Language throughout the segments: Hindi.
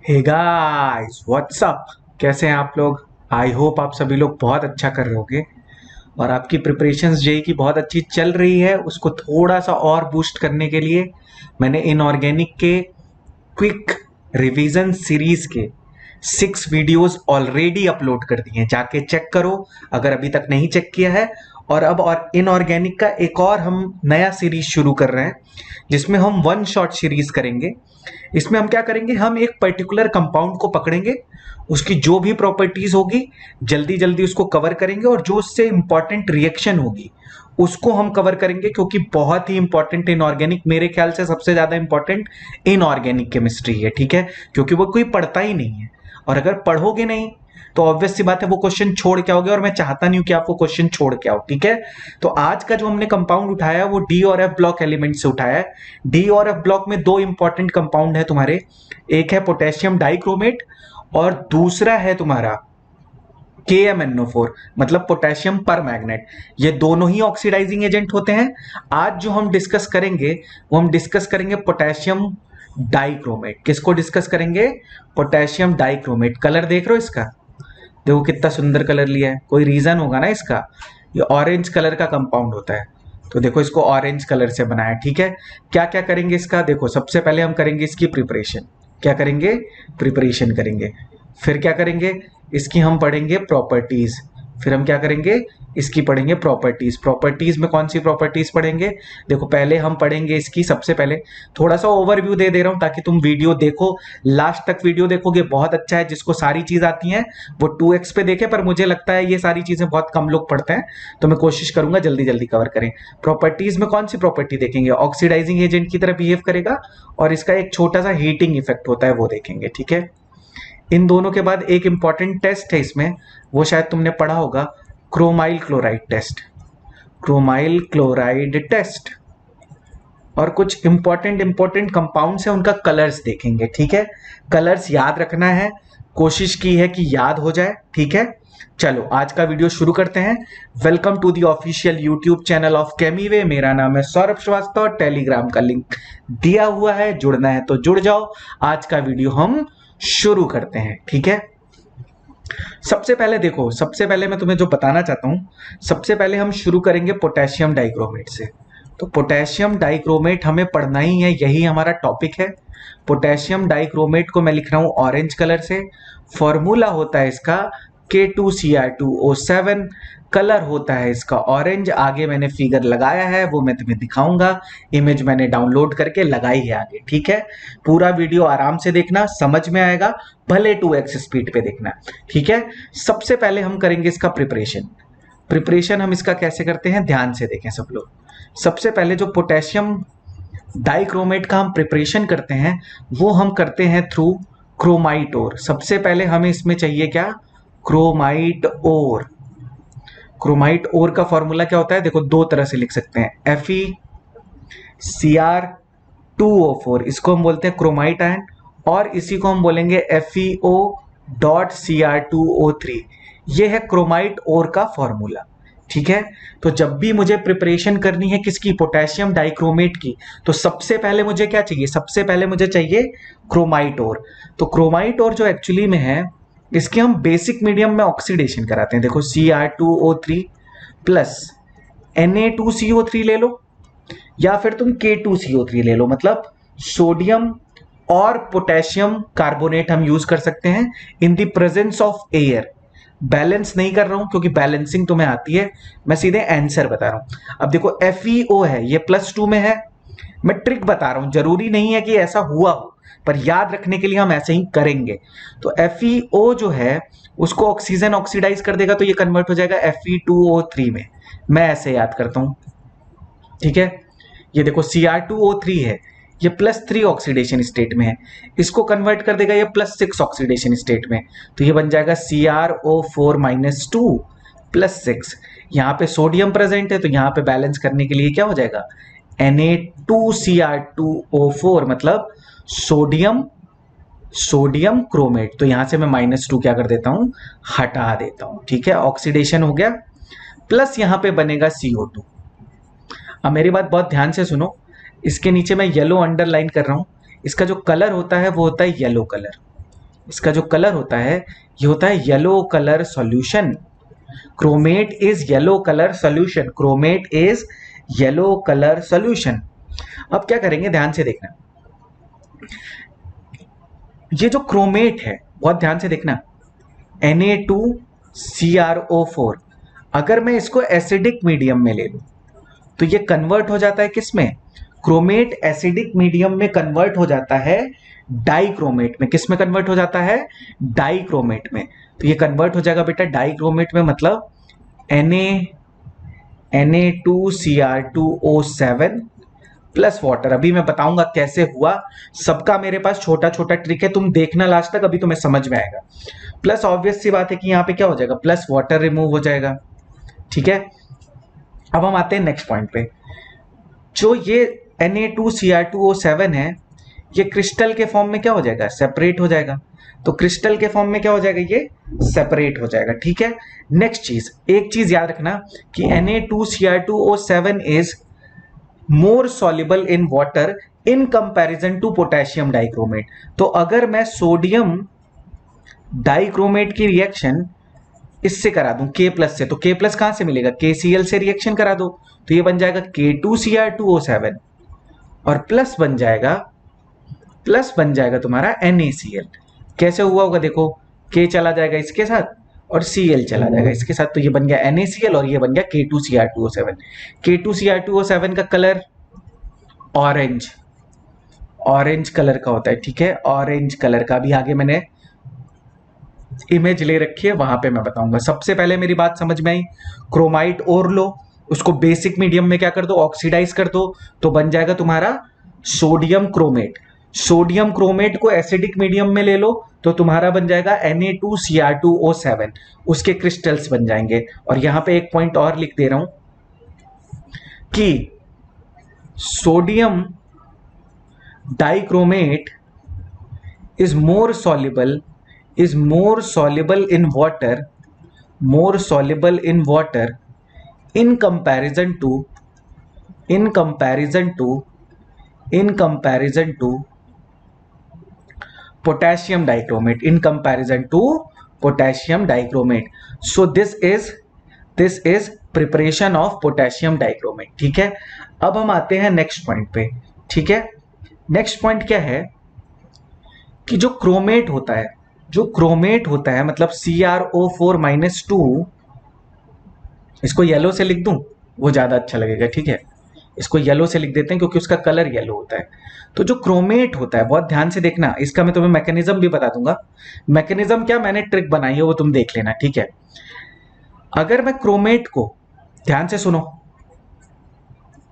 हे गाइस व्हाट्सअप, कैसे हैं आप लोग। आई होप आप सभी लोग बहुत अच्छा कर रहे होगे और आपकी प्रिपरेशंस जेई की बहुत अच्छी चल रही है। उसको थोड़ा सा और बूस्ट करने के लिए मैंने इनऑर्गेनिक के क्विक रिवीजन सीरीज के 6 वीडियोस ऑलरेडी अपलोड कर दिए हैं, जाके चेक करो अगर अभी तक नहीं चेक किया है। और अब और इनऑर्गेनिक का एक और हम नया सीरीज शुरू कर रहे हैं जिसमें हम वन शॉट सीरीज करेंगे। इसमें हम क्या करेंगे, हम एक पर्टिकुलर कंपाउंड को पकड़ेंगे, उसकी जो भी प्रॉपर्टीज होगी जल्दी जल्दी उसको कवर करेंगे और जो उससे इंपॉर्टेंट रिएक्शन होगी उसको हम कवर करेंगे, क्योंकि बहुत ही इंपॉर्टेंट इनऑर्गेनिक, मेरे ख्याल से सबसे ज्यादा इंपॉर्टेंट इनऑर्गेनिक केमिस्ट्री है। ठीक है, क्योंकि वो कोई पढ़ता ही नहीं है और अगर पढ़ोगे नहीं तो ऑब्वियस सी बात है वो क्वेश्चन छोड़ के आओगे, और मैं चाहता नहीं हूं कि आप वो क्वेश्चन छोड़ के आओ। ठीक है, तो आज का जो हमने कंपाउंड उठाया है वो डी और एफ ब्लॉक एलिमेंट से उठाया है। डी और एफ ब्लॉक में दो इंपॉर्टेंट कंपाउंड है तुम्हारे, एक है पोटेशियम डाइक्रोमेट और दूसरा है तुम्हारा KMnO4, मतलब पोटेशियम पर मैग्नेट। ये दोनों ही ऑक्सीडाइजिंग एजेंट होते हैं। आज जो हम डिस्कस करेंगे वो हम डिस्कस करेंगे पोटेशियम डाइक्रोमेट। किसको डिस्कस करेंगे? Potassium dichromate. कलर देख रहे हो इसका, देखो कितना सुंदर कलर लिया है, कोई रीजन होगा ना इसका। ये ऑरेंज कलर का कंपाउंड होता है, तो देखो इसको ऑरेंज कलर से बनाया। ठीक है, क्या क्या करेंगे इसका, देखो सबसे पहले हम करेंगे इसकी प्रिपरेशन। क्या करेंगे? प्रिपरेशन करेंगे। फिर क्या करेंगे, इसकी हम पढ़ेंगे प्रॉपर्टीज। फिर हम क्या करेंगे, इसकी पढ़ेंगे प्रॉपर्टीज। प्रॉपर्टीज में कौन सी प्रॉपर्टीज पढ़ेंगे? देखो पहले हम पढ़ेंगे इसकी, सबसे पहले थोड़ा सा ओवरव्यू दे रहा हूं ताकि तुम वीडियो देखो, लास्ट तक वीडियो देखोगे बहुत अच्छा है। जिसको सारी चीज आती हैं वो 2x पे देखे, पर मुझे लगता है ये सारी चीजें बहुत कम लोग पढ़ते हैं, तो मैं कोशिश करूंगा जल्दी जल्दी कवर करें। प्रॉपर्टीज में कौन सी प्रॉपर्टी देखेंगे? ऑक्सीडाइजिंग एजेंट की तरह बिहेव करेगा और इसका एक छोटा सा हीटिंग इफेक्ट होता है, वो देखेंगे। ठीक है, इन दोनों के बाद एक इंपॉर्टेंट टेस्ट है इसमें, वो शायद तुमने पढ़ा होगा, chromyl chloride test. Chromyl chloride test और कुछ इंपॉर्टेंट कंपाउंड्स हैं, उनका कलर्स देखेंगे। ठीक है, कलर्स याद रखना है, कोशिश की है कि याद हो जाए। ठीक है, चलो आज का वीडियो शुरू करते हैं। Welcome to the official YouTube channel of केमीवे। मेरा नाम है सौरभ श्रीवास्तव, टेलीग्राम का लिंक दिया हुआ है, जुड़ना है तो जुड़ जाओ। आज का वीडियो हम शुरू करते हैं। ठीक है, सबसे पहले देखो, सबसे पहले मैं तुम्हें जो बताना चाहता हूं, सबसे पहले हम शुरू करेंगे पोटेशियम डाइक्रोमेट से। तो पोटेशियम डाइक्रोमेट हमें पढ़ना ही है, यही हमारा टॉपिक है। पोटेशियम डाइक्रोमेट को मैं लिख रहा हूं ऑरेंज कलर से। फॉर्मूला होता है इसका K2Cr2O7, कलर होता है इसका ऑरेंज। आगे मैंने फिगर लगाया है, वो मैं तुम्हें दिखाऊंगा। इमेज मैंने डाउनलोड करके लगाई है आगे। ठीक है, पूरा वीडियो आराम से देखना, समझ में आएगा, भले 2x स्पीड पे देखना। ठीक है, सबसे पहले हम करेंगे इसका प्रिपरेशन। प्रिपरेशन हम इसका कैसे करते हैं, ध्यान से देखें सब लोग। सबसे पहले जो पोटेशियम डाइक्रोमेट का हम प्रिपरेशन करते हैं वो हम करते हैं थ्रू क्रोमाइट ओर। सबसे पहले हमें इसमें चाहिए क्या? क्रोमाइट ओर। क्रोमाइट ओर का फॉर्मूला क्या होता है? देखो दो तरह से लिख सकते हैं, FeCr2O4, इसको हम बोलते हैं क्रोमाइट आयन, और इसी को हम बोलेंगे FeO.Cr2O3। ये है क्रोमाइट ओर का फॉर्मूला। ठीक है, तो जब भी मुझे प्रिपरेशन करनी है किसकी? पोटेशियम डाइक्रोमेट की, तो सबसे पहले मुझे क्या चाहिए? सबसे पहले मुझे चाहिए क्रोमाइट ओर। तो क्रोमाइट ओर जो एक्चुअली में है, इसके हम बेसिक मीडियम में ऑक्सीडेशन कराते हैं। देखो Cr2O3 प्लस Na2CO3 ले लो, या फिर तुम K2CO3 ले लो, मतलब सोडियम और पोटेशियम कार्बोनेट हम यूज कर सकते हैं in the presence of air. Balance नहीं कर रहा हूं क्योंकि बैलेंसिंग तुम्हें आती है, मैं सीधे आंसर बता रहा हूं। अब देखो FeO है, ये +2 में है, मैं ट्रिक बता रहा हूं, जरूरी नहीं है कि ऐसा हुआ हो, पर याद रखने के लिए हम ऐसे ही करेंगे। तो FeO जो है उसको ऑक्सीजन ऑक्सीडाइज कर देगा, तो ये कन्वर्ट हो जाएगा Fe2O3 में। मैं ऐसे याद करता हूं। ठीक है, ये देखो Cr2O3 है, ये +3 ऑक्सीडेशन स्टेट में है, इसको कन्वर्ट कर देगा ये +6 ऑक्सीडेशन स्टेट में, तो ये बन जाएगा CrO4-2 +6। यहाँ पे सोडियम प्रेजेंट है तो यहाँ पे बैलेंस करने के लिए क्या हो जाएगा? Na2Cr2O4, मतलब सोडियम सोडियम क्रोमेट। तो यहां से मैं -2 क्या कर देता हूं, हटा देता हूं। ठीक है, ऑक्सीडेशन हो गया, प्लस यहां पे बनेगा CO2। अब मेरी बात बहुत ध्यान से सुनो, इसके नीचे मैं येलो अंडरलाइन कर रहा हूं, इसका जो कलर होता है वो होता है येलो कलर। इसका जो कलर होता है ये होता है yellow colour solution. Chromate is yellow colour solution, chromate is yellow colour solution. अब क्या करेंगे, ध्यान से देखना, ये जो क्रोमेट है बहुत ध्यान से देखना, Na2CrO4, अगर मैं इसको एसिडिक मीडियम में ले लूं तो ये कन्वर्ट हो जाता है किस में, क्रोमेट एसिडिक मीडियम में कन्वर्ट हो जाता है डाइक्रोमेट में। किस में कन्वर्ट हो जाता है, डाइक्रोमेट में। तो ये कन्वर्ट हो जाएगा बेटा डाइक्रोमेट में, मतलब Na2Cr2O7 प्लस वाटर। अभी मैं बताऊंगा कैसे हुआ, सबका मेरे पास छोटा छोटा ट्रिक है, तुम देखना लास्ट तक, अभी तुम्हें समझ में आएगा। प्लस ऑब्वियस सी बात है कि यहाँ पे क्या हो जाएगा, प्लस वाटर रिमूव हो जाएगा। ठीक है, अब हम आते हैं नेक्स्ट पॉइंट पे। जो ये Na2Cr2O7 है, ये क्रिस्टल के फॉर्म में क्या हो जाएगा, सेपरेट हो जाएगा। तो क्रिस्टल के फॉर्म में क्या हो जाएगा, ये सेपरेट हो जाएगा। ठीक है, नेक्स्ट चीज, एक चीज याद रखना कि Na2Cr2O7 is more soluble in water in comparison to potassium dichromate. तो अगर मैं सोडियम डाइक्रोमेट की रिएक्शन इससे करा दूं K+ से, तो K+ कहां से मिलेगा, KCl से रिएक्शन करा दो, तो ये बन जाएगा K2Cr2O7 और प्लस बन जाएगा तुम्हारा NaCl। कैसे हुआ होगा देखो, K चला जाएगा इसके साथ और Cl चला जाएगा इसके साथ, तो ये बन गया NaCl और ये बन गया K2Cr2O7। K2Cr2O7 का कलर ऑरेंज कलर का होता है। ठीक है, ऑरेंज कलर का, भी आगे मैंने इमेज ले रखी है, वहां पे मैं बताऊंगा। सबसे पहले मेरी बात समझ में आई, क्रोमाइट और लो, उसको बेसिक मीडियम में क्या कर दो, ऑक्सीडाइज कर दो, तो बन जाएगा तुम्हारा सोडियम क्रोमेट। सोडियम क्रोमेट को एसिडिक मीडियम में ले लो तो तुम्हारा बन जाएगा Na2Cr2O7, उसके क्रिस्टल्स बन जाएंगे। और यहां पे एक पॉइंट और लिख दे रहा हूं कि sodium dichromate is more soluble in water in comparison to potassium dichromate, so this is preparation of potassium dichromate। ठीक है, अब हम आते हैं नेक्स्ट पॉइंट पे। ठीक है, नेक्स्ट पॉइंट क्या है कि जो क्रोमेट होता है मतलब CrO4-2, इसको येलो से लिख दूं वो ज्यादा अच्छा लगेगा। ठीक है, इसको येलो से लिख देते हैं क्योंकि उसका कलर येलो होता है। तो जो क्रोमेट होता है, बहुत ध्यान से देखना, इसका मैं तुम्हें मैकेनिज्म भी बता दूंगा। मैकेनिज्म क्या, मैंने ट्रिक बनाई है वो तुम देख लेना। ठीक है, अगर मैं क्रोमेट को, ध्यान से सुनो,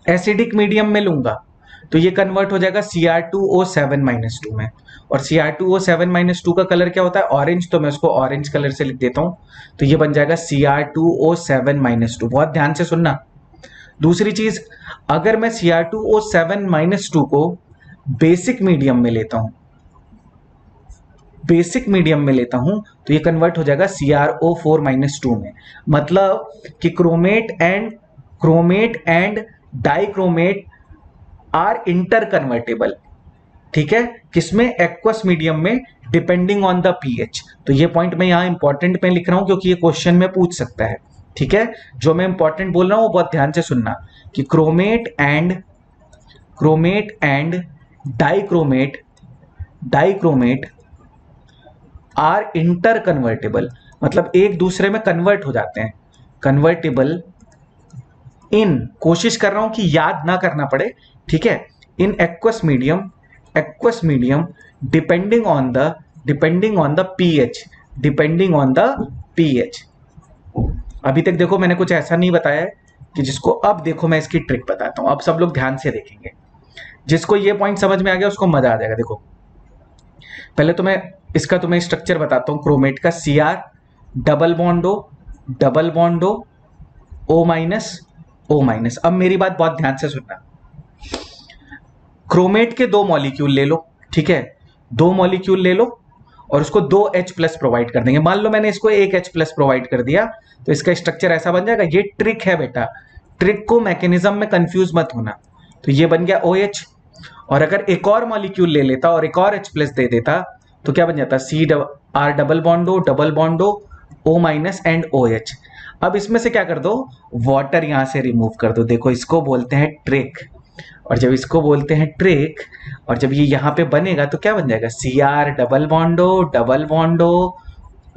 एसिडिक मीडियम में लूंगा तो ये कन्वर्ट हो जाएगा Cr2O7-2 में, और Cr2O7-2 का कलर क्या होता है, ऑरेंज, तो मैं उसको ऑरेंज कलर से लिख देता हूं, तो ये बन जाएगा Cr2O7-2। बहुत ध्यान से सुनना। दूसरी चीज, अगर मैं Cr2O7-2 को बेसिक मीडियम में लेता हूं तो ये कन्वर्ट हो जाएगा CrO4-2 में। मतलब कि chromate and dichromate are interconvertible. ठीक है, किसमें, एक्वस मीडियम में, डिपेंडिंग ऑन द पीएच। तो ये पॉइंट मैं यहां इंपॉर्टेंट में लिख रहा हूं क्योंकि ये क्वेश्चन में पूछ सकता है। ठीक है, जो मैं इंपॉर्टेंट बोल रहा हूं वो बहुत ध्यान से सुनना कि chromate and dichromate are interconvertible, मतलब एक दूसरे में कन्वर्ट हो जाते हैं। कन्वर्टेबल इन, कोशिश कर रहा हूं कि याद ना करना पड़े। ठीक है, in aqueous medium depending on the pH. अभी तक देखो मैंने कुछ ऐसा नहीं बताया है कि जिसको, अब देखो मैं इसकी ट्रिक बताता हूं, अब सब लोग ध्यान से देखेंगे। जिसको ये पॉइंट समझ में आ गया उसको मजा आ जाएगा। देखो, पहले तो मैं इसका तुम्हें स्ट्रक्चर बताता हूं क्रोमेट का। Cr double bond O-। अब मेरी बात बहुत ध्यान से सुनना, क्रोमेट के 2 मॉलिक्यूल ले लो। ठीक है, 2 मॉलिक्यूल ले लो और उसको 2 H+ प्रोवाइड कर देंगे। मान लो मैंने इसको 1 H+ प्रोवाइड कर दिया तो इसका स्ट्रक्चर ऐसा बन जाएगा। ये ट्रिक है बेटा, ट्रिक को मैकेनिज्म में कंफ्यूज मत होना। तो ये बन गया OH, और अगर एक और मॉलिक्यूल ले लेता और एक और H+ दे देता तो क्या बन जाता है CR double bond O minus and OH। अब इसमें से क्या कर दो, वाटर यहां से रिमूव कर दो। देखो इसको बोलते हैं ट्रिक, और जब इसको बोलते हैं ट्रिक और जब ये यहां पे बनेगा तो क्या बन जाएगा, CR double bond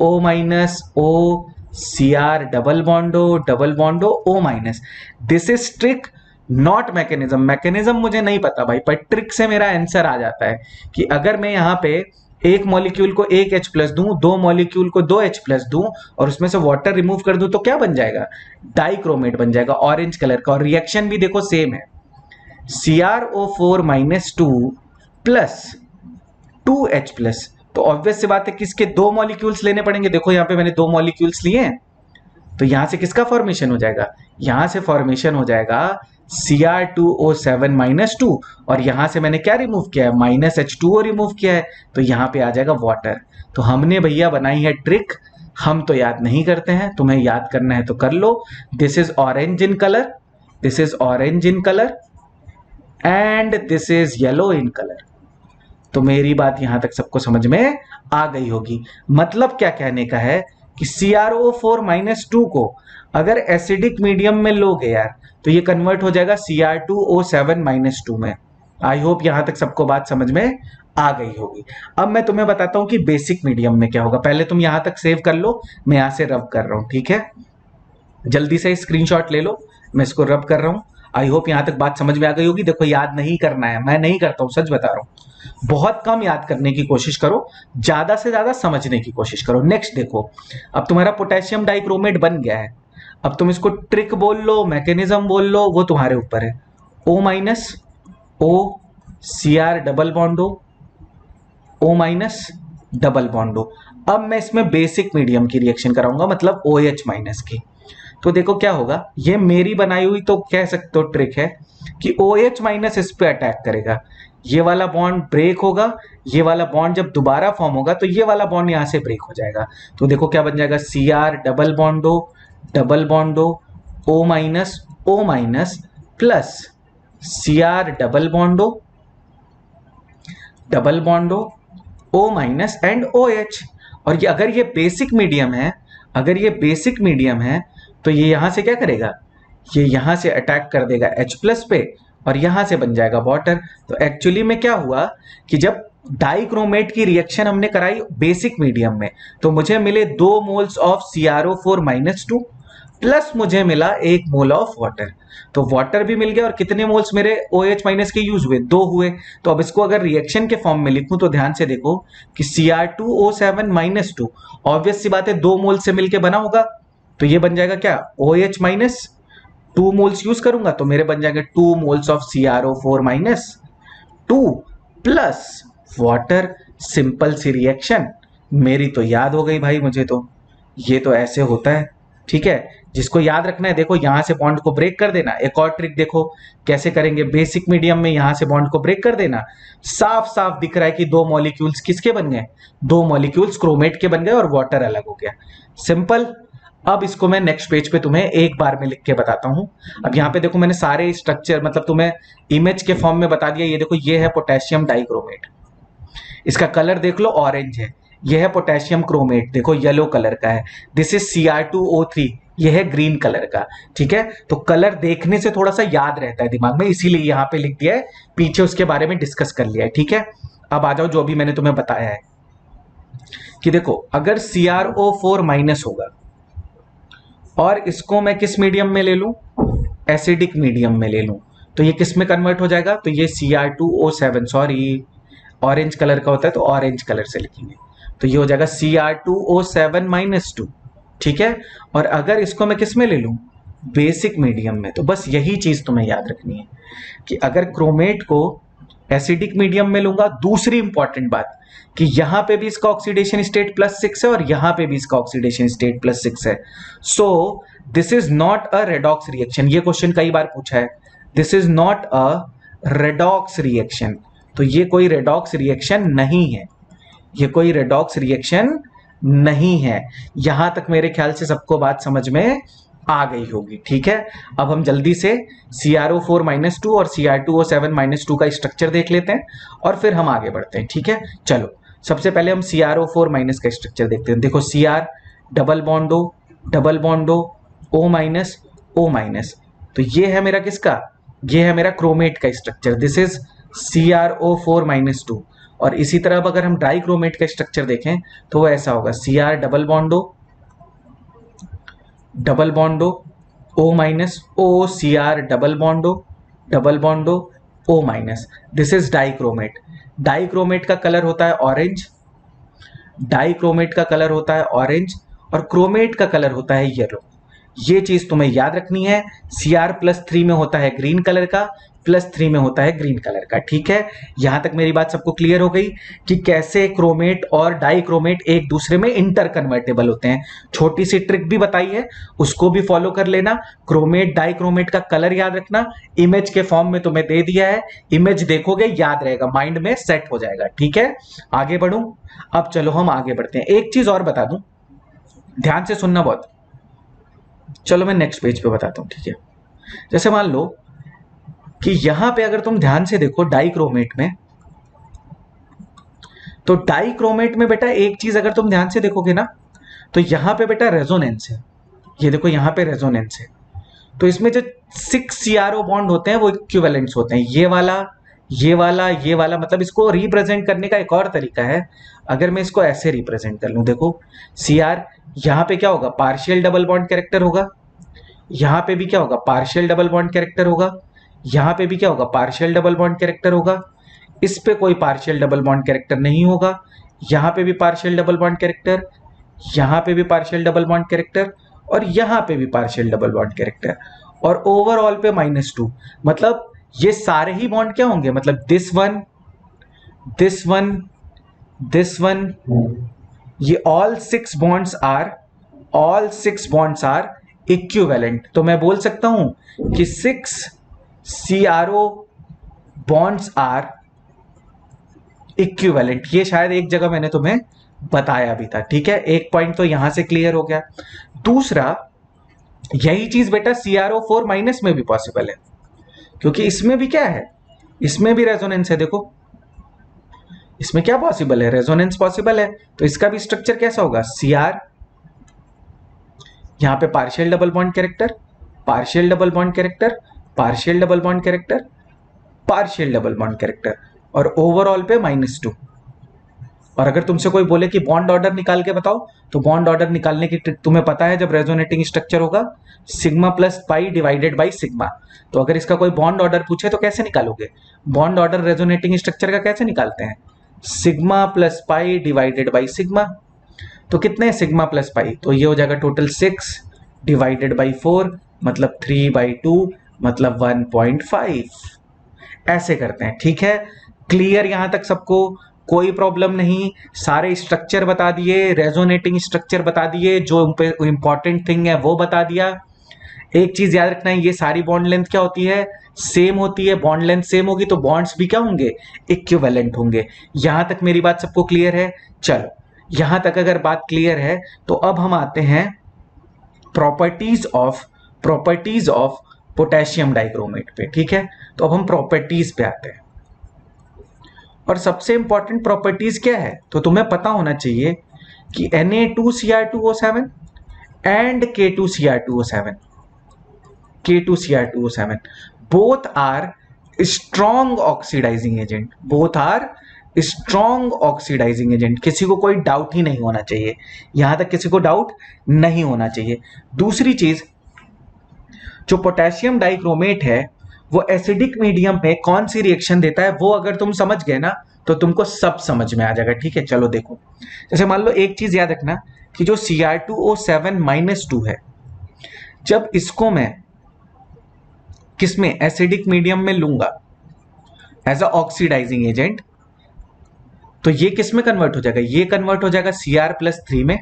O minus O, CR double bond O minus. This is trick not mechanism. Mechanism मुझे नहीं पता भाई, पर ट्रिक से मेरा आंसर आ जाता है कि अगर मैं यहाँ पे एक मॉलिक्यूल को एक H प्लस दूं, दो मॉलिक्यूल को दो H प्लस दूं और उसमें से वाटर रिमूव कर दूं तो क्या बन जाएगा, डाइक्रोमेट बन जाएगा ऑरेंज कलर का। और रिएक्शन भी देखो सेम है, CrO4 minus 2 plus 2H plus. तो ऑब्वियस सी बात है किसके दो मॉलिक्यूल्स लेने पड़ेंगे। देखो यहाँ पे मैंने दो मॉलिक्यूल्स लिए हैं, तो यहां से किसका फॉर्मेशन हो जाएगा, यहां से फॉर्मेशन हो जाएगा Cr2O7 माइनस 2, और यहां से मैंने क्या रिमूव किया है, माइनस H2O रिमूव किया है, तो यहां पे आ जाएगा वाटर। तो हमने भैया बनाई है ट्रिक, हम तो याद नहीं करते हैं, तुम्हें याद करना है तो कर लो। This is orange in colour, this is orange in colour and this is yellow in colour. तो मेरी बात यहां तक सबको समझ में आ गई होगी। मतलब क्या कहने का है कि CrO4 माइनस 2 को अगर एसिडिक मीडियम में लोगे यार तो ये कन्वर्ट हो जाएगा Cr2O7 माइनस 2 में। आई होप यहां तक सबको बात समझ में आ गई होगी। अब मैं तुम्हें बताता हूं कि बेसिक मीडियम में क्या होगा। पहले तुम यहां तक सेव कर लो, मैं यहां से रब कर रहा हूं, ठीक है। जल्दी से स्क्रीनशॉट ले लो, मैं इसको रब कर रहा हूं। आई होप यहां तक बात समझ में आ गई होगी। देखो याद नहीं करना है, मैं नहीं करता हूं, सच बता रहा हूं। बहुत कम याद करने की कोशिश करो, ज्यादा से ज्यादा समझने की कोशिश करो। नेक्स्ट देखो, अब तुम्हारा पोटेशियम डाइक्रोमेट बन गया है। अब तुम इसको ट्रिक बोल लो, मैकेनिज्म बोल लो, वो तुम्हारे ऊपर है। O minus O, CR double bond O minus double bond O। अब मैं इसमें बेसिक मीडियम की रिएक्शन कराऊंगा, मतलब OH माइनस की। तो देखो क्या होगा, ये मेरी बनाई हुई तो कह सकते हो ट्रिक है कि OH माइनस इस पे अटैक करेगा, ये वाला बॉन्ड ब्रेक होगा, ये वाला बॉन्ड जब दोबारा फॉर्म होगा तो ये वाला बॉन्ड यहां से ब्रेक हो जाएगा। तो देखो क्या बन जाएगा, CR double bond O minus plus CR double bond O minus and OH। और ये अगर ये बेसिक मीडियम है, अगर ये बेसिक मीडियम है तो ये यहां से क्या करेगा, ये यहां से अटैक कर देगा H प्लस पे और यहां से बन जाएगा वाटर। तो एक्चुअली में क्या हुआ कि जब डाइक्रोमेट की रिएक्शन हमने कराई बेसिक मीडियम में तो मुझे मिले 2 moles of CrO4 minus 2 plus मुझे मिला 1 मोल ऑफ वाटर। तो वाटर भी मिल गया और कितने मोल्स मेरे OH माइनस के यूज हुए, 2 हुए। तो अब इसको अगर रिएक्शन के फॉर्म में लिखूं तो ध्यान से देखो कि Cr2O7 माइनस 2 ऑब्वियस सी बात है 2 मोल से मिलके बना होगा, तो ये बन जाएगा क्या, OH माइनस 2 मोल्स यूज करूंगा तो मेरे बन जाएंगे 2 moles of CrO4 minus 2 plus water. Simple सी रिएक्शन मेरी तो याद हो गई भाई मुझे तो, ये तो ऐसे होता है, ठीक है। जिसको याद रखना है देखो यहां से बॉन्ड को ब्रेक कर देना। एक और ट्रिक देखो कैसे करेंगे, बेसिक मीडियम में यहां से बॉन्ड को ब्रेक कर देना। साफ साफ दिख रहा है कि 2 मॉलिक्यूल्स किसके बन गए, 2 मॉलिक्यूल्स क्रोमेट के बन गए और वाटर अलग हो गया, सिंपल। अब इसको मैं नेक्स्ट पेज पे तुम्हें एक बार में लिख के बताता हूं। अब यहाँ पे देखो मैंने सारे स्ट्रक्चर मतलब तुम्हें इमेज के फॉर्म में बता दिया। ये देखो ये है पोटेशियम डाइक्रोमेट, इसका कलर देख लो ऑरेंज है। यह है पोटेशियम क्रोमेट, देखो येलो कलर का है। दिस इज Cr2O3, यह है ग्रीन कलर का, ठीक है। तो कलर देखने से थोड़ा सा याद रहता है दिमाग में, इसीलिए यहां पे लिख दिया है, पीछे उसके बारे में डिस्कस कर लिया है, ठीक है। अब आ जाओ जो भी मैंने तुम्हें बताया है कि देखो अगर CrO4 माइनस होगा और इसको मैं किस मीडियम में ले लूं, एसिडिक मीडियम में ले लूं, तो ये किस में कन्वर्ट हो जाएगा, तो ये Cr2O7, सॉरी ऑरेंज कलर का होता है तो ऑरेंज कलर से लिखेंगे, तो ये हो जाएगा Cr2O7 माइनस 2, ठीक है। और अगर इसको मैं किस में ले लूं, बेसिक मीडियम में, तो बस यही चीज तुम्हें याद रखनी है कि अगर क्रोमेट को एसिडिक मीडियम में लूंगा, दूसरी इंपॉर्टेंट बात कि यहां पे भी इसका ऑक्सीडेशन स्टेट +6 है और यहां पे भी इसका ऑक्सीडेशन स्टेट +6 है। So this is not a redox reaction, ये क्वेश्चन कई बार पूछा है, this is not a redox reaction. तो ये कोई रेडॉक्स रिएक्शन नहीं है, ये कोई रेडॉक्स रिएक्शन नहीं है। यहां तक मेरे ख्याल से सबको बात समझ में आ गई होगी, ठीक है। अब हम जल्दी से CrO4 माइनस 2 और Cr2O7 माइनस 2 का स्ट्रक्चर देख लेते हैं और फिर हम आगे बढ़ते हैं, ठीक है। चलो सबसे पहले हम CrO4 माइनस का स्ट्रक्चर देखते हैं। देखो Cr double बॉन्डो O minus O minus, तो ये है मेरा किसका, ये है मेरा क्रोमेट का structure, this is CrO4 minus 2। और इसी तरह अब अगर हम डाई क्रोमेट का स्ट्रक्चर देखें तो वो ऐसा होगा Cr double बॉन्डो O minus O, Cr double बॉन्डो O minus, this is dichromate. Dichromate का कलर होता है ऑरेंज, डाइक्रोमेट का कलर होता है ऑरेंज, और क्रोमेट का कलर होता है येलो। ये चीज तुम्हें याद रखनी है। Cr+3 में होता है ग्रीन कलर का, +3 में होता है ग्रीन कलर का। ठीक है, यहां तक मेरी बात सबको क्लियर हो गई कि कैसे क्रोमेट और डाइक्रोमेट एक दूसरे में इंटर कन्वर्टेबल होते हैं। छोटी सी ट्रिक भी बताई है, उसको भी फॉलो कर लेना। क्रोमेट डाइक्रोमेट का कलर याद रखना, इमेज के फॉर्म में तुम्हें दे दिया है, इमेज देखोगे याद रहेगा, माइंड में सेट हो जाएगा। ठीक है, आगे बढ़ूं, अब चलो हम आगे बढ़ते हैं। एक चीज और बता दूं, ध्यान से सुनना बहुत, चलो मैं नेक्स्ट पेज पे बताता हूं। ठीक है, जैसे मान लो कि यहां पे अगर तुम ध्यान से देखो डाइक्रोमेट में, तो डाइक्रोमेट में बेटा एक चीज अगर तुम ध्यान से देखोगे ना, तो यहां पे बेटा रेजोनेंस है। ये देखो यहां पे रेजोनेंस है, तो इसमें जो 6 CrO बॉन्ड होते हैं वो इक्विवेलेंट्स होते हैं। ये वाला, ये वाला, ये वाला, मतलब इसको रिप्रेजेंट करने का एक और तरीका है। अगर मैं इसको ऐसे रिप्रेजेंट कर लूं, देखो Cr, यहां पे क्या होगा, पार्शियल डबल बॉन्ड कैरेक्टर होगा, यहां पे भी क्या होगा, पार्शियल डबल बॉन्ड कैरेक्टर होगा, यहां पे भी क्या होगा, पार्शियल डबल बॉन्ड कैरेक्टर होगा, इस पे कोई पार्शियल डबल बॉन्ड कैरेक्टर नहीं होगा, यहां पे भी पार्शियल डबल बॉन्ड कैरेक्टर, यहां पे भी पार्शियल डबल बॉन्ड कैरेक्टर, और यहां पे भी पार्शियल डबल बॉन्ड कैरेक्टर, और ओवरऑल पे -2। मतलब ये सारे ही बॉन्ड क्या होंगे, मतलब this one, this one, this one, ये ऑल 6 बॉन्ड्स आर इक्विवेलेंट। तो मैं बोल सकता हूं कि 6 CrO बॉन्ड्स आर इक्विवेलेंट। ये शायद एक जगह मैंने तुम्हें बताया भी था। ठीक है, एक पॉइंट तो यहां से क्लियर हो गया। दूसरा, यही चीज बेटा CrO4 माइनस में भी पॉसिबल है, क्योंकि इसमें भी क्या है, इसमें भी रेजोनेंस है। देखो इसमें क्या पॉसिबल है, रेजोनेंस पॉसिबल है, तो इसका भी स्ट्रक्चर कैसा होगा, Cr, यहां पे partial double bond character, partial double bond character, partial double bond character, partial double bond character, और ओवरऑल पे -2। और अगर तुमसे कोई बोले कि बॉन्ड ऑर्डर निकाल के बताओ, तो बॉन्ड ऑर्डर निकालने की ट्रिक तुम्हें पता है, जब रेजोनेटिंग स्ट्रक्चर होगा sigma plus pi divided by sigma. तो अगर इसका कोई बॉन्ड ऑर्डर पूछे तो कैसे निकालोगे, बॉन्ड ऑर्डर रेजोनेटिंग स्ट्रक्चर का कैसे निकालते हैं, sigma plus pi divided by sigma. तो कितने हैं सिग्मा प्लस पाई, तो ये हो जाएगा टोटल 6 डिवाइडेड बाई 4, मतलब 3/2, मतलब 1.5। ऐसे करते हैं। ठीक है, क्लियर यहां तक सबको, कोई प्रॉब्लम नहीं। सारे स्ट्रक्चर बता दिए, रेजोनेटिंग स्ट्रक्चर बता दिए, जो इंपॉर्टेंट थिंग है वो बता दिया। एक चीज याद रखना है, ये सारी बॉन्ड लेंथ क्या होती है, सेम होती है। बॉन्ड लेंथ सेम होगी तो बॉन्ड्स भी क्या होंगे, इक्विवेलेंट होंगे। यहां तक मेरी बात सबको क्लियर है। चलो, यहां तक अगर बात क्लियर है तो अब हम आते हैं प्रॉपर्टीज ऑफ पोटेशियम डाइक्रोमेट पे। ठीक है, तो अब हम प्रॉपर्टीज पे आते हैं, और सबसे इंपॉर्टेंट प्रॉपर्टीज क्या है, तो तुम्हें पता होना चाहिए कि Na2Cr2O7 and K2Cr2O7 both are strong oxidizing agent, both are strong oxidising agent. किसी को कोई डाउट ही नहीं होना चाहिए, यहां तक किसी को डाउट नहीं होना चाहिए। दूसरी चीज, जो पोटेशियम डाइक्रोमेट है वो एसिडिक मीडियम में कौन सी रिएक्शन देता है, वो अगर तुम समझ गए ना तो तुमको सब समझ में आ जाएगा। ठीक है, चलो देखो, जैसे मान लो एक चीज याद रखना कि जो Cr2O7-2 है, जब इसको मैं किसमें, एसिडिक मीडियम में लूंगा एज अ ऑक्सीडाइजिंग एजेंट, तो ये किस में कन्वर्ट हो जाएगा, ये कन्वर्ट हो जाएगा Cr+3 में।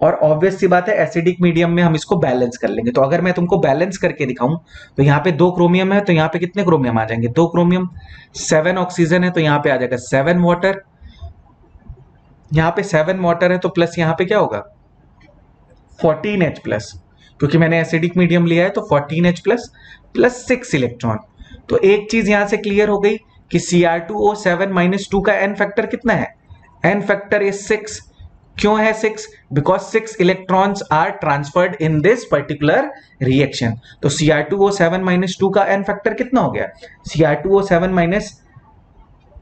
और ऑब्वियस सी बात है एसिडिक मीडियम में हम इसको बैलेंस कर लेंगे। तो अगर मैं तुमको बैलेंस करके दिखाऊं, तो यहाँ पे 2 क्रोमियम है, तो यहाँ पे कितने क्रोमियम आ जाएंगे, 2 क्रोमियम, 7 ऑक्सीजन है, तो यहाँ पे आ जाएगा 7 वाटर, यहाँ पे 7 वाटर है, तो प्लस यहाँ पे क्या होगा 14H+, क्योंकि मैंने एसिडिक मीडियम लिया है, तो 14H+ प्लस 6 इलेक्ट्रॉन। तो एक चीज यहां से क्लियर हो गई कि Cr2O7-2 का n फैक्टर कितना है, n फैक्टर इज 6। क्यों है 6? Because 6 electrons are transferred in this particular reaction. तो Cr2O7 माइनस 2 का n फैक्टर कितना हो गया? Cr2O7 माइनस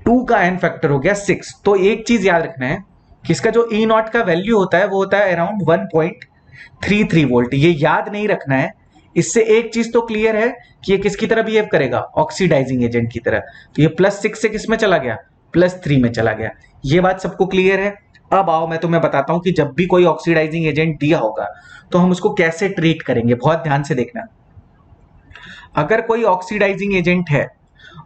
2 का n फैक्टर हो गया 6। तो एक चीज याद रखना है कि इसका जो E नॉट का वैल्यू होता है वो होता है अराउंड 1.33 वोल्ट। ये याद नहीं रखना है। इससे एक चीज तो क्लियर है कि ये किसकी तरह बिहेव करेगा? ऑक्सीडाइजिंग एजेंट की तरह। तो ये +6 से किस में चला गया? +3 में चला गया। ये बात सबको क्लियर है? अब आओ मैं तुम्हें बताता हूं कि जब भी कोई ऑक्सीडाइजिंग एजेंट दिया होगा तो हम उसको कैसे ट्रीट करेंगे। बहुत ध्यान से देखना। अगर कोई ऑक्सीडाइजिंग एजेंट है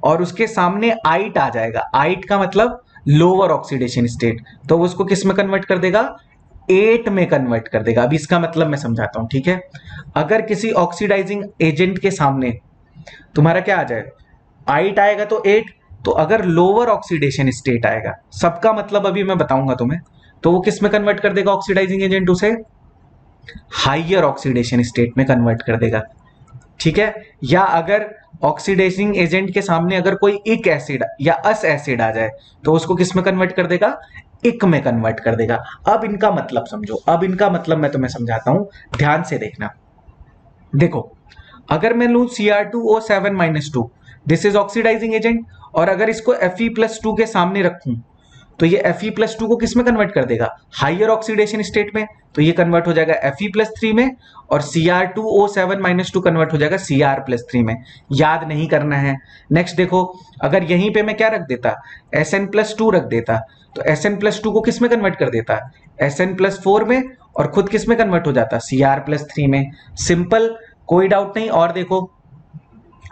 और उसके सामने आइट आ जाएगा, आइट का मतलब लोअर ऑक्सीडेशन स्टेट, तो वो उसको किस में कन्वर्ट कर देगा? 8 में कन्वर्ट कर देगा। अभी इसका मतलब मैं समझाता हूं, ठीक है? अगर किसी ऑक्सीडाइजिंग एजेंट के सामने तुम्हारा क्या आ जाए? आइट आएगा तो 8। तो अगर लोअर ऑक्सीडेशन स्टेट आएगा, सबका मतलब अभी मैं बताऊंगा तुम्हें, तो वो किस में कन्वर्ट कर देगा ऑक्सीडाइजिंग एजेंट? उसे हाइयर ऑक्सीडेशन स्टेट में कन्वर्ट कर देगा, ठीक है? या अगर ऑक्सीडाइजिंग एजेंट के सामने अगर कोई इक एसिड या अस एसिड आ जाए तो उसको किस में कन्वर्ट कर देगा? इक में कन्वर्ट कर देगा। अब इनका मतलब समझो। अब इनका मतलब मैं तुम्हें समझाता हूं, ध्यान से देखना। देखो, अगर मैं लूं Cr2O7 minus 2, this is oxidising agent, और अगर इसको Fe+2 के सामने रखूं तो ये Fe+2 को किस में कन्वर्ट कर देगा? हाइयर ऑक्सीडेशन स्टेट में। तो ये कन्वर्ट हो जाएगा Fe+3 में, और Cr2O7 माइनस 2 कन्वर्ट हो जाएगा Cr+3 में। याद नहीं करना है। नेक्स्ट देखो, अगर यहीं पे मैं क्या रख देता? Sn+2 रख देता, तो Sn+2 को किस में कन्वर्ट कर देता? Sn+4 में, और खुद किस में कन्वर्ट हो जाता? Cr+3 में। सिंपल, कोई डाउट नहीं। और देखो,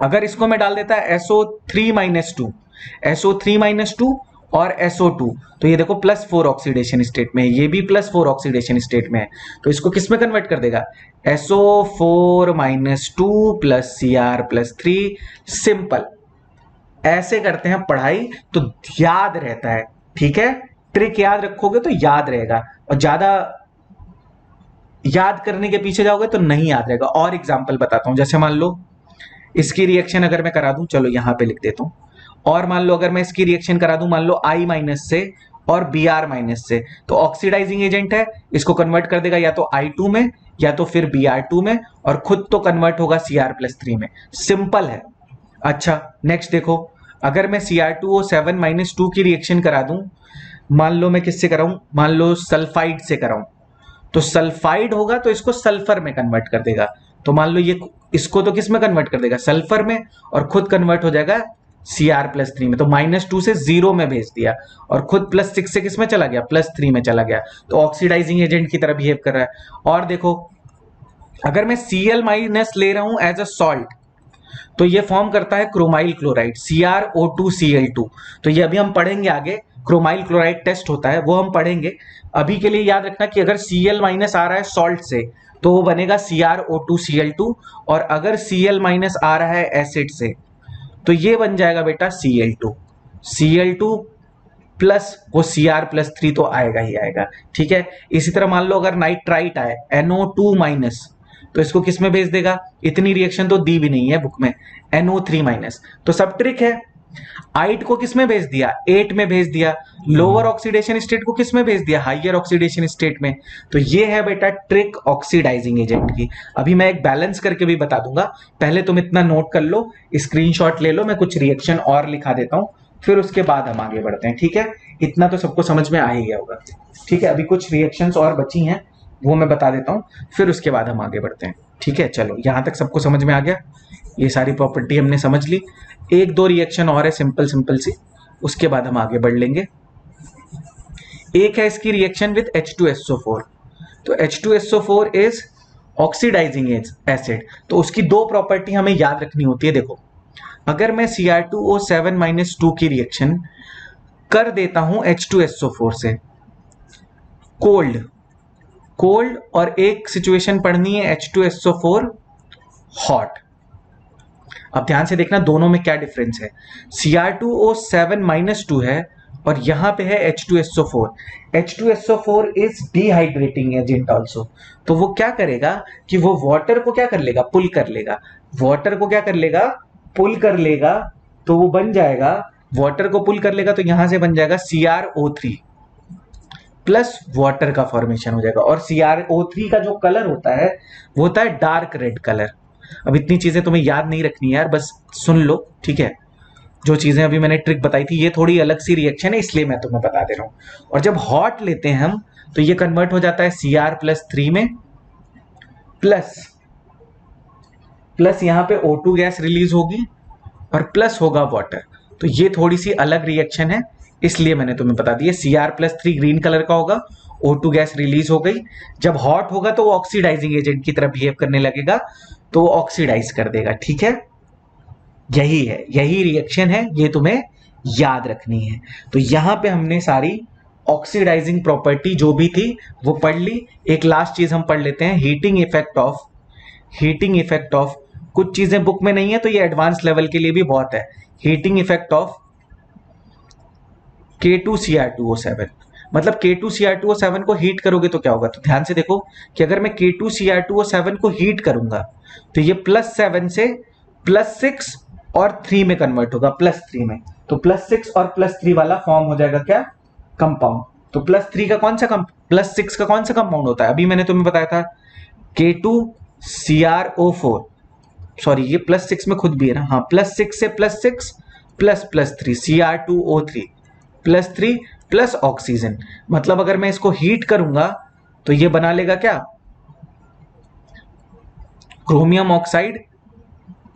अगर इसको मैं डाल देता SO3 माइनस 2, SO3 माइनस 2 और SO2, तो ये देखो +4 ऑक्सीडेशन स्टेट में है, ये भी +4 ऑक्सीडेशन स्टेट में है। तो इसको किस में कन्वर्ट कर देगा? SO4 minus 2 plus Cr+3। Simple, ऐसे करते हैं पढ़ाई तो याद रहता है, ठीक है? ट्रिक याद रखोगे तो याद रहेगा, और ज्यादा याद करने के पीछे जाओगे तो नहीं याद रहेगा। और एग्जाम्पल बताता हूं, जैसे मान लो इसकी रिएक्शन अगर मैं करा दूं, चलो यहां पे लिख देता हूं, और मान लो अगर मैं इसकी रिएक्शन करा दूं, मान लो I माइनस से और Br माइनस से, तो ऑक्सीडाइजिंग एजेंट है, इसको कन्वर्ट कर देगा या तो I2 में या तो फिर Br2 में, और खुद तो कन्वर्ट होगा Cr+3 में। सिंपल है। अच्छा, नेक्स्ट देखो, अगर मैं Cr2O7 माइनस 2 की रिएक्शन करा दूं, मान लो मैं किससे कराऊं? मान लो सल्फाइड से कराऊं, तो सल्फाइड होगा तो इसको सल्फर में कन्वर्ट कर देगा। तो मान लो ये इसको तो किस में कन्वर्ट कर देगा? सल्फर में, और खुद कन्वर्ट हो जाएगा Cr+3 में। तो -2 से 0 में भेज दिया, और खुद +6 से किस में चला गया? +3 में चला गया। तो ऑक्सीडाइजिंग एजेंट की तरह बिहेव कर रहा है। और देखो, अगर मैं Cl- ले रहा हूं एज अ सॉल्ट, तो ये फॉर्म करता है क्रोमाइल क्लोराइड, CrO2Cl2। तो ये अभी हम पढ़ेंगे आगे, क्रोमाइल क्लोराइड टेस्ट होता है, वो हम पढ़ेंगे। अभी के लिए याद रखना कि अगर Cl- आ रहा है सॉल्ट से तो वो बनेगा CrO2Cl2, और अगर Cl- आ रहा है एसिड से तो ये बन जाएगा बेटा Cl2 प्लस वो Cr+3 तो आएगा ही आएगा, ठीक है? इसी तरह मान लो अगर नाइट्राइट आए NO2-, तो इसको किस में भेज देगा? इतनी रिएक्शन तो दी भी नहीं है बुक में, NO3-। तो सब ट्रिक है। आइट को किस में भेज दिया? 8 में भेज दिया। लोअर ऑक्सीडेशन स्टेट को किस में भेज दिया? हाइयर ऑक्सीडेशन स्टेट में। तो ये है बेटा ट्रिक ऑक्सीडाइजिंग एजेंट की। अभी मैं एक बैलेंस करके भी बता दूंगा, पहले तुम इतना नोट कर लो, स्क्रीनशॉट ले लो, मैं कुछ रिएक्शन और लिखा देता हूं, फिर उसके बाद हम आगे बढ़ते हैं, ठीक है? इतना तो सबको समझ में आ ही गया होगा, ठीक है? अभी कुछ रिएक्शंस और बची हैं, वो मैं बता देता हूं, फिर उसके बाद हम आगे बढ़ते हैं, ठीक है? चलो, यहां तक सबको समझ में आ गया? ये सारी प्रॉपर्टी हमने समझ ली। एक दो रिएक्शन और है सिंपल सिंपल सी, उसके बाद हम आगे बढ़ लेंगे। एक है इसकी रिएक्शन विद H2SO4। तो H2SO4 इज ऑक्सीडाइजिंग एसिड, तो उसकी दो प्रॉपर्टी हमें याद रखनी होती है। देखो, अगर मैं Cr2O7 - 2 की रिएक्शन कर देता हूं H2SO4 से, कोल्ड, और एक सिचुएशन पढ़नी है H2SO4 हॉट। अब ध्यान से देखना दोनों में क्या डिफरेंस है। Cr2O7 - 2 है, और यहां पे है H2SO4। H2SO4 is dehydrating agent also. तो वो क्या करेगा कि वो वाटर को क्या कर लेगा? पुल कर लेगा। वाटर को क्या कर लेगा? पुल कर लेगा। तो वो बन जाएगा, वाटर को पुल कर लेगा तो यहां से बन जाएगा CrO3। प्लस वाटर का फॉर्मेशन हो जाएगा। और CrO3 का जो कलर होता है वो होता है डार्क रेड कलर। अब इतनी चीजें तुम्हें याद नहीं रखनी है यार, बस सुन लो, ठीक है। जो चीजें अभी मैंने ट्रिक बताई थी ये थोड़ी अलग सी रिएक्शन है, इसलिए मैं तुम्हें बता दे रहा हूं। और जब हॉट लेते हैं हम तो ये कन्वर्ट हो जाता है Cr+3 में, प्लस यहां पे O2 गैस रिलीज होगी और प्लस होगा वाटर। तो ये थोड़ी सी अलग रिएक्शन है, इसलिए मैंने तुम्हें बता दिया। Cr+3 ग्रीन कलर का होगा, O2 गैस रिलीज हो गई, जब हॉट होगा तो वो ऑक्सीडाइजिंग एजेंट की तरह बिहेव करने लगेगा, तो वो ऑक्सीडाइज कर देगा, ठीक है। यही है, यही रिएक्शन है, ये तुम्हें याद रखनी है। तो यहां पे हमने सारी ऑक्सीडाइजिंग प्रॉपर्टी जो भी थी वो पढ़ ली। एक लास्ट चीज हम पढ़ लेते हैं, हीटिंग इफेक्ट ऑफ कुछ चीजें बुक में नहीं है तो ये एडवांस लेवल के लिए भी बहुत है। हीटिंग इफेक्ट ऑफ K2Cr2O7, मतलब K2Cr2O7 को हीट करोगे तो क्या होगा, तो ध्यान से देखो कि अगर मैं K2Cr2O7 को हीट करूंगा तो ये +7 से +6 और 3 में कन्वर्ट होगा, +3 में। तो +6 और +3 वाला फॉर्म हो जाएगा क्या, कंपाउंड। तो +3 का कौन सा +6 का कौन सा कंपाउंड होता है, अभी मैंने तुम्हें बताया था K2Cr O4, सॉरी ये +6 में खुद भी है ना, हाँ, +6 से +6 ++3 Cr2O3 +3 प्लस ऑक्सीजन। मतलब अगर मैं इसको हीट करूंगा तो ये बना लेगा क्या, क्रोमियम ऑक्साइड,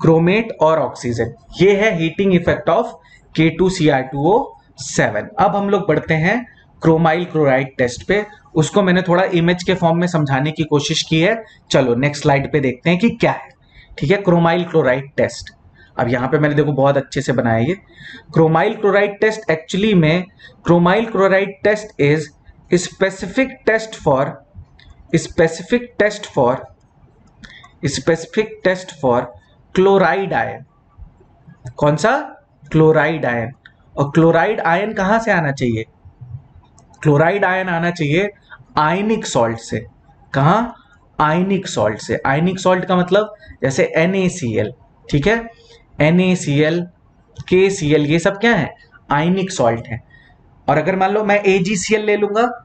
क्रोमेट और ऑक्सीजन। ये है हीटिंग इफेक्ट ऑफ K2Cr2O7। अब हम लोग बढ़ते हैं क्रोमाइल क्लोराइड टेस्ट पे। उसको मैंने थोड़ा इमेज के फॉर्म में समझाने की कोशिश की है। चलो नेक्स्ट स्लाइड पे देखते हैं कि क्या है, ठीक है। क्रोमाइल क्लोराइड टेस्ट, अब यहां पे मैंने देखो बहुत अच्छे से बनाया ये क्रोमाइल क्लोराइड टेस्ट। एक्चुअली में chromyl chloride test is specific test for chloride ion. कौन सा, क्लोराइड आयन। और क्लोराइड आयन कहां से आना चाहिए, क्लोराइड आयन आना चाहिए आयनिक सॉल्ट से। कहां, आयनिक सॉल्ट से। आयनिक सॉल्ट का मतलब जैसे NaCl, ठीक है, NaCl, KCl, ये सब क्या है, आयनिक सॉल्ट है। और अगर मान लो मैं AgCl ले लूंगा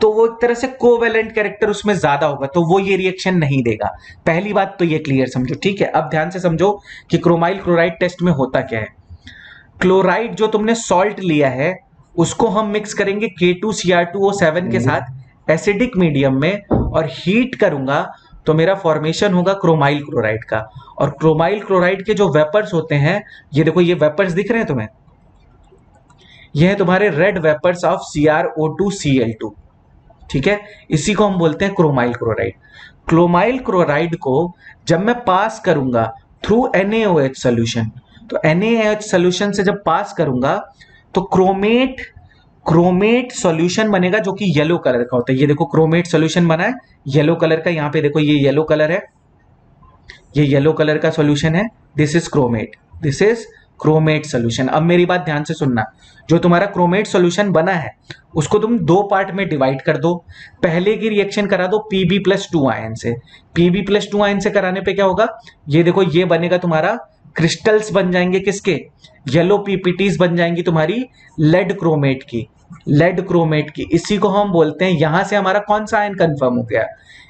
तो वो एक तरह से कोवेलेंट कैरेक्टर उसमें ज्यादा होगा, तो वो ये रिएक्शन नहीं देगा। पहली बात तो ये क्लियर समझो, ठीक है। अब ध्यान से समझो कि क्रोमाइल क्लोराइड टेस्ट में होता क्या है। क्लोराइड जो तुमने सॉल्ट लिया है उसको हम मिक्स करेंगे K2Cr2O7 के साथ एसिडिक मीडियम में, और हीट करूंगा तो मेरा फॉर्मेशन होगा क्रोमाइल क्लोराइड का। और क्रोमाइल क्लोराइड के जो वेपर्स होते हैं, ये देखो ये वेपर्स दिख रहे हैं तुम्हें, ये है तुम्हारे रेड वेपर्स ऑफ CrO2Cl2, ठीक है। इसी को हम बोलते हैं क्रोमाइल क्लोराइड। क्रोमाइल क्लोराइड को जब मैं पास करूंगा थ्रू NaOH सोल्यूशन, तो NaOH सोल्यूशन से जब पास करूंगा तो क्रोमेट सॉल्यूशन बनेगा जो कि येलो कलर का होता है। ये देखो क्रोमेट सॉल्यूशन बना है येलो कलर का, यहां पे देखो ये येलो कलर है, ये येलो कलर का सॉल्यूशन है, दिस इज क्रोमेट सॉल्यूशन। अब मेरी बात ध्यान से सुनना, जो तुम्हारा क्रोमेट सॉल्यूशन बना है उसको तुम दो पार्ट में डिवाइड कर दो। पहले की रिएक्शन करा दो Pb+2 आयन से। Pb+2 आयन से कराने पे क्या होगा, ये देखो ये बनेगा तुम्हारा क्रिस्टल्स बन जाएंगे, किसके, येलो पीपीटीज बन जाएंगी तुम्हारी लेड क्रोमेट की। इसी को हम बोलते हैं, यहां से हमारा कौन सा आयन कंफर्म हो गया,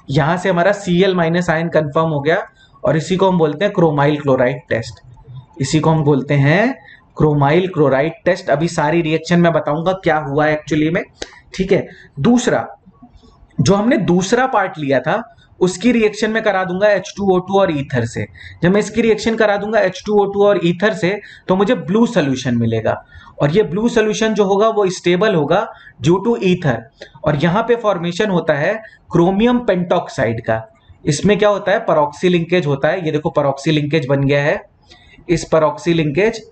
यहां से हमारा Cl- आयन कंफर्म हो गया, और इसी को हम बोलते हैं क्रोमाइल क्लोराइड टेस्ट। इसी को हम बोलते हैं क्रोमाइल क्लोराइड टेस्ट। अभी सारी रिएक्शन मैं बताऊंगा क्या हुआ एक्चुअली में, ठीक है। दूसरा, जो हमने दूसरा पार्ट लिया था उसकी रिएक्शन में करा दूंगा H2O2 और ईथर से। जब मैं इसकी रिएक्शन करा दूंगा H2O2 और ईथर से तो मुझे ब्लू सोल्यूशन मिलेगा, और ये ब्लू सोल्यूशन जो होगा वो स्टेबल होगा ड्यू टू ईथर। और यहां पे फॉर्मेशन होता है क्रोमियम पेंटॉक्साइड का। इसमें क्या होता है, परऑक्सी लिंकेज होता है। ये देखो परऑक्सी लिंकेज बन गया है, इस परऑक्सी लिंकेज,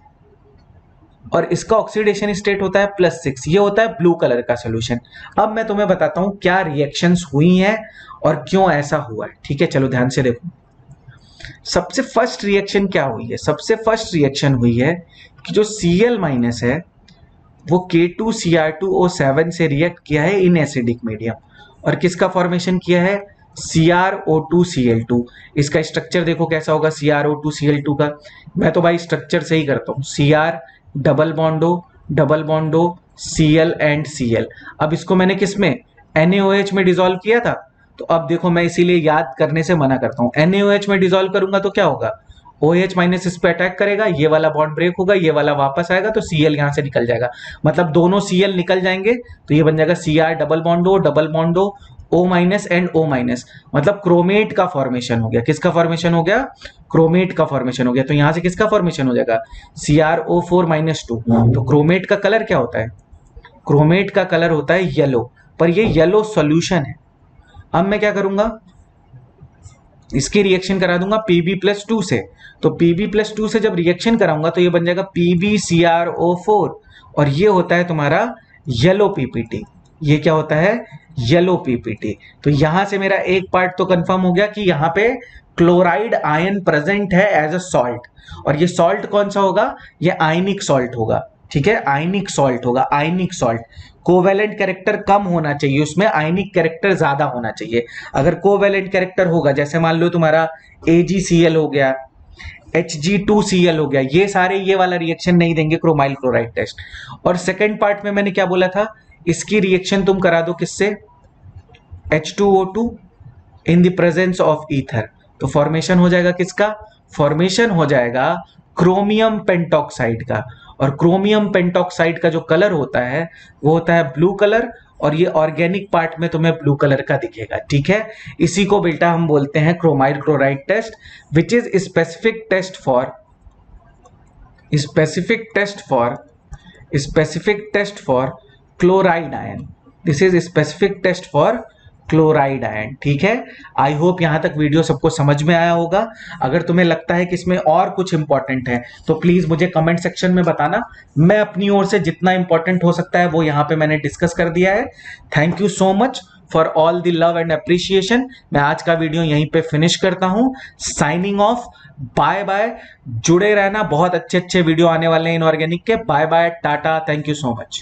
और इसका ऑक्सीडेशन स्टेट होता है +6। ये होता है ब्लू कलर का सोल्यूशन। अब मैं तुम्हें बताता हूं क्या रिएक्शंस हुई हैं और क्यों ऐसा हुआ है, ठीक है। चलो ध्यान से देखो, सबसे फर्स्ट रिएक्शन क्या हुई है, सबसे फर्स्ट रिएक्शन हुई है कि जो Cl- है वो K2Cr2O7 से रिएक्ट किया है इन एसिडिक मीडियम, और किसका फॉर्मेशन किया है, CrO2Cl2। इसका स्ट्रक्चर देखो कैसा होगा CrO2Cl2 का। मैं तो भाई स्ट्रक्चर से ही करता हूं, Cr double bond O, double bond O, Cl and Cl। अब इसको मैंने किस में, NaOH में डिसॉल्व किया था। तो अब देखो मैं इसीलिए याद करने से मना करता हूं, NaOH में डिसॉल्व करूंगा तो क्या होगा, OH माइनस इस पे अटैक करेगा, ये वाला बॉन्ड ब्रेक होगा, ये वाला वापस आएगा, तो Cl यहां से निकल जाएगा, मतलब दोनों Cl निकल जाएंगे, तो ये बन जाएगा Cr double bond O, double bond O minus and O minus, मतलब क्रोमेट का फॉर्मेशन हो गया। किसका फॉर्मेशन हो गया, क्रोमेट का फॉर्मेशन हो गया। तो यहां से किसका फॉर्मेशन हो जाएगा, CrO4 माइनस 2। तो क्रोमेट का कलर क्या होता है, क्रोमेट का कलर होता है येलो, पर ये येलो सॉल्यूशन है। अब मैं क्या करूंगा, इसकी रिएक्शन करा दूंगा Pb+2 से। तो Pb+2 से जब रिएक्शन कराऊंगा तो ये बन जाएगा PbCrO4, और ये होता है तुम्हारा येलो पीपीटी। ये क्या होता है, येलो पीपीटी। तो यहां से मेरा एक पार्ट तो कंफर्म हो गया कि यहां पे क्लोराइड आयन प्रेजेंट है एज अ सॉल्ट, और ये सॉल्ट कौन सा होगा, ये आयनिक सॉल्ट होगा। ठीक है, आयनिक सॉल्ट होगा, आयनिक सॉल्ट। कोवेलेंट कैरेक्टर कम होना चाहिए उसमें, आयनिक कैरेक्टर ज्यादा होना चाहिए। अगर कोवेलेंट कैरेक्टर होगा, जैसे मान लो तुम्हारा AgCl हो गया, Hg2Cl हो गया, ये सारे ये वाला रिएक्शन नहीं देंगे क्रोमाइल क्लोराइड टेस्ट। और सेकेंड पार्ट में मैंने क्या बोला था, इसकी रिएक्शन तुम करा दो किससे, H2O2 in the presence of ether. तो फॉर्मेशन हो जाएगा किसका, फॉर्मेशन हो जाएगा क्रोमियम पेंटॉक्साइड का। और क्रोमियम पेंटॉक्साइड का जो कलर होता है वो होता है ब्लू कलर, और ये ऑर्गेनिक पार्ट में तुम्हें ब्लू कलर का दिखेगा। ठीक है, इसी को बेटा हम बोलते हैं chromyl chloride test, which is specific test for chloride ion. This is specific test for chloride ion. ठीक है, आई होप यहां तक वीडियो सबको समझ में आया होगा। अगर तुम्हें लगता है कि इसमें और कुछ इंपॉर्टेंट है तो प्लीज मुझे कमेंट सेक्शन में बताना, मैं अपनी ओर से जितना इंपॉर्टेंट हो सकता है वो यहां पे मैंने डिस्कस कर दिया है। Thank you so much for all the love and appreciation. मैं आज का वीडियो यहीं पे फिनिश करता हूं, साइनिंग ऑफ, बाय बाय। जुड़े रहना, बहुत अच्छे अच्छे वीडियो आने वाले हैं इनऑर्गेनिक के। Bye bye, tata, thank you so much.